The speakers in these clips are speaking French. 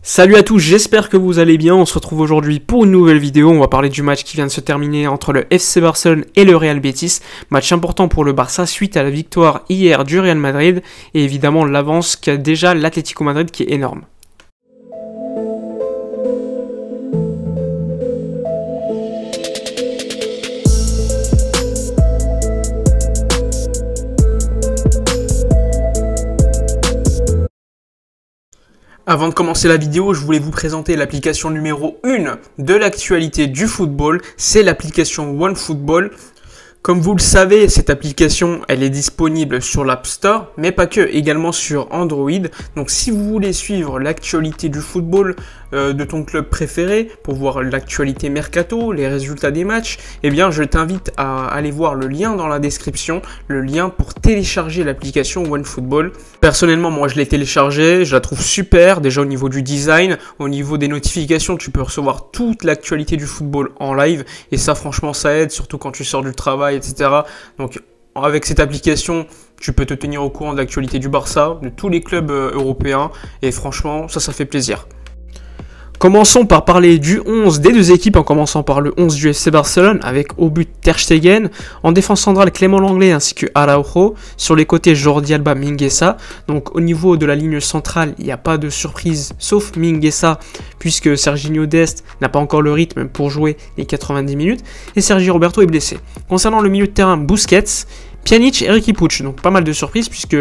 Salut à tous, j'espère que vous allez bien. On se retrouve aujourd'hui pour une nouvelle vidéo. On va parler du match qui vient de se terminer entre le FC Barcelone et le Real Betis. Match important pour le Barça suite à la victoire hier du Real Madrid et évidemment l'avance qu'a déjà l'Atlético Madrid qui est énorme. Avant de commencer la vidéo, je voulais vous présenter l'application numéro 1 de l'actualité du football, c'est l'application OneFootball. Comme vous le savez, cette application, elle est disponible sur l'App Store, mais pas que, également sur Android. Donc si vous voulez suivre l'actualité du football de ton club préféré, pour voir l'actualité mercato, les résultats des matchs, eh bien je t'invite à aller voir le lien dans la description, le lien pour télécharger l'application OneFootball. Personnellement, moi je l'ai téléchargée, je la trouve super, déjà au niveau du design, au niveau des notifications, tu peux recevoir toute l'actualité du football en live, et ça franchement ça aide, surtout quand tu sors du travail, etc. Donc avec cette application, tu peux te tenir au courant de l'actualité du Barça, de tous les clubs européens, et franchement ça fait plaisir. Commençons par parler du 11 des deux équipes, en commençant par le 11 du FC Barcelone, avec au but Ter Stegen, en défense centrale Clément Lenglet ainsi que Araujo, sur les côtés Jordi Alba, Mingueza. Donc au niveau de la ligne centrale, il n'y a pas de surprise, sauf Mingueza, puisque Serginho Dest n'a pas encore le rythme pour jouer les 90 minutes, et Sergi Roberto est blessé. Concernant le milieu de terrain, Busquets, Pjanic et Riqui Puig, donc pas mal de surprises puisque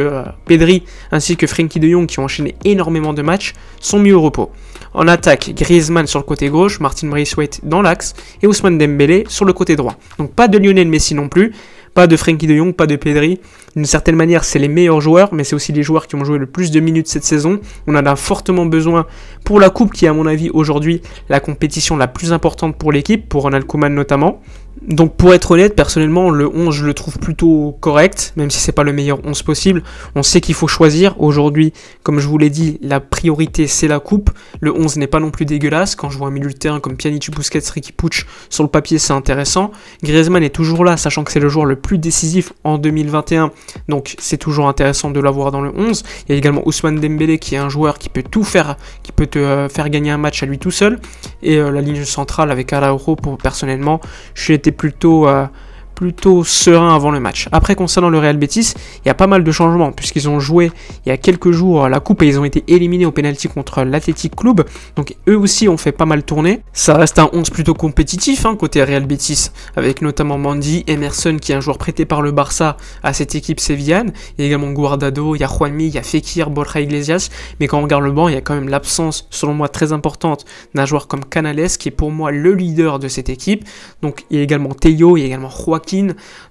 Pedri ainsi que Frenkie de Jong qui ont enchaîné énormément de matchs sont mis au repos. En attaque, Griezmann sur le côté gauche, Martin Braithwaite dans l'axe et Ousmane Dembélé sur le côté droit. Donc pas de Lionel Messi non plus, pas de Frenkie de Jong, pas de Pedri. D'une certaine manière, c'est les meilleurs joueurs, mais c'est aussi les joueurs qui ont joué le plus de minutes cette saison. On en a fortement besoin pour la coupe qui est à mon avis aujourd'hui la compétition la plus importante pour l'équipe, pour Ronald Koeman notamment. Donc pour être honnête, personnellement, le 11 je le trouve plutôt correct, même si c'est pas le meilleur 11 possible. On sait qu'il faut choisir. Aujourd'hui, comme je vous l'ai dit, la priorité c'est la coupe. Le 11 n'est pas non plus dégueulasse. Quand je vois un milieu de terrain comme Pjanic, Busquets, Riqui Puig, sur le papier c'est intéressant. Griezmann est toujours là, sachant que c'est le joueur le plus décisif en 2021. Donc c'est toujours intéressant de l'avoir dans le 11. Il y a également Ousmane Dembélé qui est un joueur qui peut tout faire, qui peut te faire gagner un match à lui tout seul. Et la ligne centrale avec Araujo, personnellement, je suis plutôt serein avant le match. Après, concernant le Real Betis, il y a pas mal de changements puisqu'ils ont joué il y a quelques jours la coupe et ils ont été éliminés au pénalty contre l'Athletic Club. Donc eux aussi ont fait pas mal tourner. Ça reste un 11 plutôt compétitif côté Real Betis, avec notamment Mendy, Emerson qui est un joueur prêté par le Barça à cette équipe sévillane. Il y a également Guardado, il y a Juanmi, il y a Fekir, Borja Iglesias. Mais quand on regarde le banc, il y a quand même l'absence, selon moi très importante, d'un joueur comme Canales qui est pour moi le leader de cette équipe. Donc il y a également Tello, il y a également Joaquin.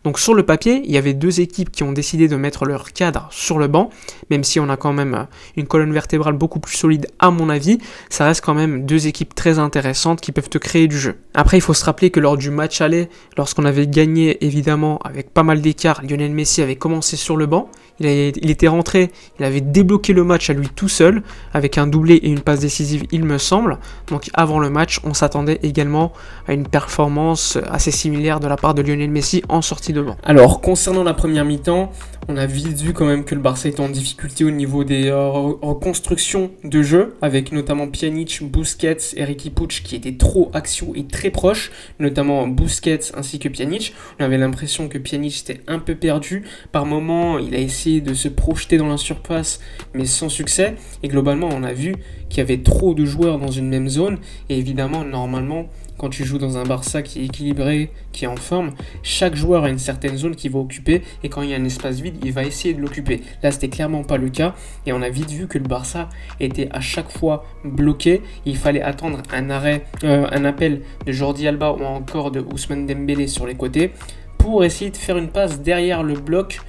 Donc sur le papier, il y avait deux équipes qui ont décidé de mettre leur cadre sur le banc, même si on a quand même une colonne vertébrale beaucoup plus solide à mon avis, ça reste quand même deux équipes très intéressantes qui peuvent te créer du jeu. Après, il faut se rappeler que lors du match aller, lorsqu'on avait gagné évidemment avec pas mal d'écart, Lionel Messi avait commencé sur le banc, il était rentré, il avait débloqué le match à lui tout seul, avec un doublé et une passe décisive il me semble. Donc avant le match, on s'attendait également à une performance assez similaire de la part de Lionel Messi en sortie de banc. Alors concernant la première mi-temps, on a vite vu quand même que le Barça était en difficulté au niveau des reconstructions de jeu, avec notamment Pjanic, Busquets et Riqui Puig qui étaient trop axiaux et très proches, notamment Busquets ainsi que Pjanic. On avait l'impression que Pjanic était un peu perdu. Par moments, il a essayé de se projeter dans la surface, mais sans succès. Et globalement, on a vu qu'il y avait trop de joueurs dans une même zone. Et évidemment, normalement, quand tu joues dans un Barça qui est équilibré, qui est en forme, chaque joueur a une certaine zone qu'il va occuper et quand il y a un espace vide, il va essayer de l'occuper. Là, c'était clairement pas le cas et on a vite vu que le Barça était à chaque fois bloqué. Il fallait attendre un appel de Jordi Alba ou encore de Ousmane Dembélé sur les côtés pour essayer de faire une passe derrière le bloc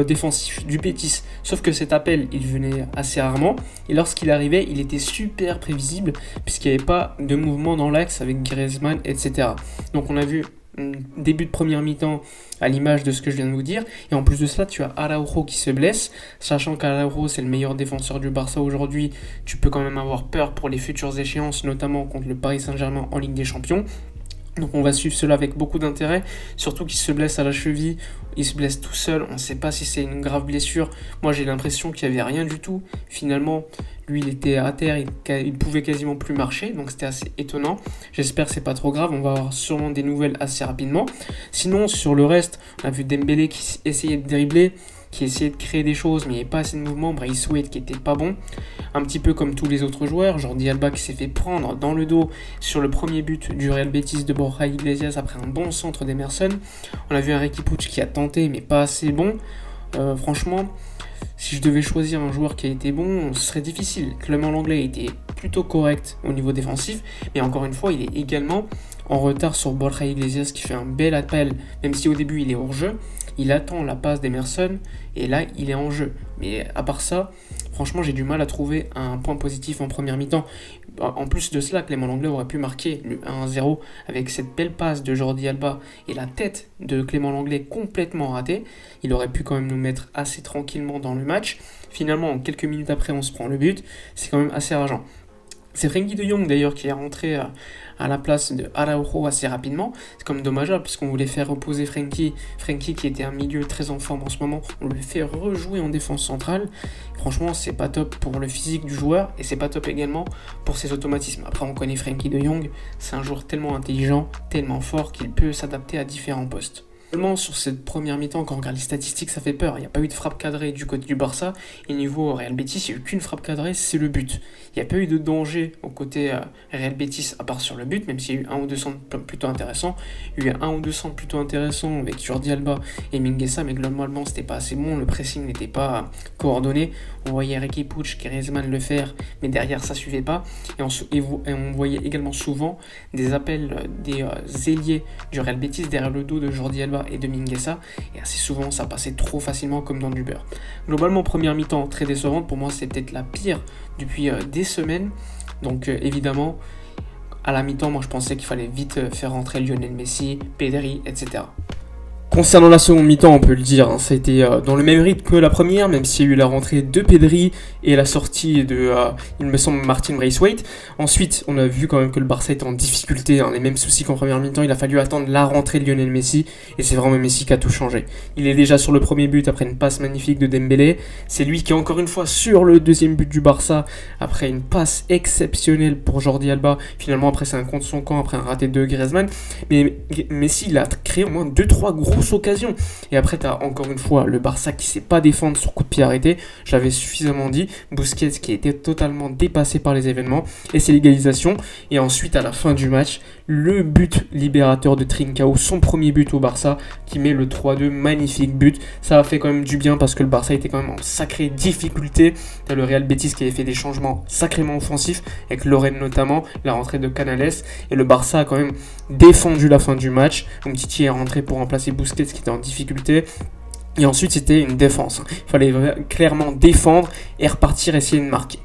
défensif du Betis. Sauf que cet appel, il venait assez rarement et lorsqu'il arrivait, il était super prévisible puisqu'il n'y avait pas de mouvement dans l'axe avec Griezmann, etc. Donc on a vu début de première mi-temps à l'image de ce que je viens de vous dire, et en plus de ça tu as Araujo qui se blesse, sachant qu'Araujo c'est le meilleur défenseur du Barça aujourd'hui. Tu peux quand même avoir peur pour les futures échéances, notamment contre le Paris Saint-Germain en Ligue des Champions. Donc on va suivre cela avec beaucoup d'intérêt, surtout qu'il se blesse à la cheville, il se blesse tout seul, on ne sait pas si c'est une grave blessure. Moi j'ai l'impression qu'il n'y avait rien du tout. Finalement, lui il était à terre, il pouvait quasiment plus marcher, donc c'était assez étonnant. J'espère que c'est pas trop grave, on va avoir sûrement des nouvelles assez rapidement. Sinon sur le reste, on a vu Dembélé qui essayait de dribbler, qui essayait de créer des choses, mais il n'y avait pas assez de mouvement. Braithwaite qui était pas bon, un petit peu comme tous les autres joueurs. Jordi Alba qui s'est fait prendre dans le dos sur le premier but du Real Betis de Borja Iglesias après un bon centre d'Emerson. On a vu un Riqui Puig qui a tenté, mais pas assez bon. Franchement, si je devais choisir un joueur qui a été bon, ce serait difficile. Clément Lenglet était plutôt correct au niveau défensif, mais encore une fois, il est également en retard sur Borja Iglesias qui fait un bel appel, même si au début il est hors jeu. Il attend la passe d'Emerson et là il est en jeu. Mais à part ça, franchement j'ai du mal à trouver un point positif en première mi-temps. En plus de cela, Clément Lenglet aurait pu marquer le 1-0 avec cette belle passe de Jordi Alba et la tête de Clément Lenglet complètement ratée. Il aurait pu quand même nous mettre assez tranquillement dans le match. Finalement, quelques minutes après, on se prend le but. C'est quand même assez rageant. C'est Frenkie de Jong d'ailleurs qui est rentré à la place de Araujo assez rapidement. C'est comme dommageable puisqu'on voulait faire reposer Frenkie qui était un milieu très en forme en ce moment. On le fait rejouer en défense centrale. Franchement, c'est pas top pour le physique du joueur et c'est pas top également pour ses automatismes. Après, on connaît Frenkie de Jong, c'est un joueur tellement intelligent, tellement fort qu'il peut s'adapter à différents postes. Seulement sur cette première mi-temps, quand on regarde les statistiques, ça fait peur. Il n'y a pas eu de frappe cadrée du côté du Barça. Et niveau Real Betis, il n'y a eu qu'une frappe cadrée, c'est le but. Il n'y a pas eu de danger au côté Real Betis, à part sur le but, même s'il y a eu un ou deux centres plutôt intéressants. Il y a eu un ou deux centres plutôt intéressants avec Jordi Alba et Mingueza, mais globalement, c'était pas assez bon. Le pressing n'était pas coordonné. On voyait Riqui Puig, Griezmann le faire, mais derrière, ça ne suivait pas. Et on voyait également souvent des appels des ailiers du Real Betis derrière le dos de Jordi Alba et de Mingueza, et assez souvent ça passait trop facilement comme dans du beurre. Globalement, première mi-temps très décevante, pour moi c'est peut-être la pire depuis des semaines, donc évidemment à la mi-temps moi je pensais qu'il fallait vite faire rentrer Lionel Messi, Pedri, etc. Concernant la seconde mi-temps, on peut le dire, ça a été dans le même rythme que la première, même s'il y a eu la rentrée de Pedri et la sortie de, il me semble, Martin Braithwaite. Ensuite, on a vu quand même que le Barça était en difficulté, les mêmes soucis qu'en première mi-temps. Il a fallu attendre la rentrée de Lionel Messi, et c'est vraiment Messi qui a tout changé. Il est déjà sur le premier but après une passe magnifique de Dembélé. C'est lui qui est encore une fois sur le deuxième but du Barça, après une passe exceptionnelle pour Jordi Alba. Finalement, après, c'est un contre son camp, après un raté de Griezmann. Mais Messi, il a créé au moins 2-3 grosses occasion. Et après, tu as encore une fois le Barça qui sait pas défendre sur coup de pied arrêté. J'avais suffisamment dit. Busquets qui était totalement dépassé par les événements. Et c'est l'égalisation. Et ensuite, à la fin du match, le but libérateur de Trincao, son premier but au Barça, qui met le 3-2, magnifique but. Ça a fait quand même du bien parce que le Barça était quand même en sacrée difficulté. Tu as le Real Betis qui avait fait des changements sacrément offensifs, avec Lorraine notamment, la rentrée de Canales. Et le Barça a quand même défendu la fin du match. Donc Titi est rentré pour remplacer Busquets qui était en difficulté. Et ensuite, c'était une défense. Il fallait clairement défendre et repartir, essayer de marquer.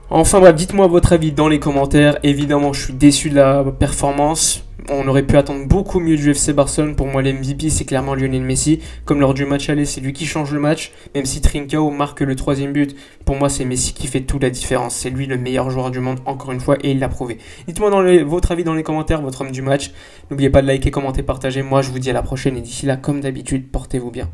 Enfin bref, dites-moi votre avis dans les commentaires. Évidemment, je suis déçu de la performance. On aurait pu attendre beaucoup mieux du FC Barcelone. Pour moi, l'MVP, c'est clairement Lionel Messi. Comme lors du match aller, c'est lui qui change le match. Même si Trincao marque le troisième but, pour moi, c'est Messi qui fait toute la différence. C'est lui le meilleur joueur du monde, encore une fois, et il l'a prouvé. Dites-moi votre avis dans les commentaires, votre homme du match. N'oubliez pas de liker, commenter, partager. Moi, je vous dis à la prochaine. Et d'ici là, comme d'habitude, portez-vous bien.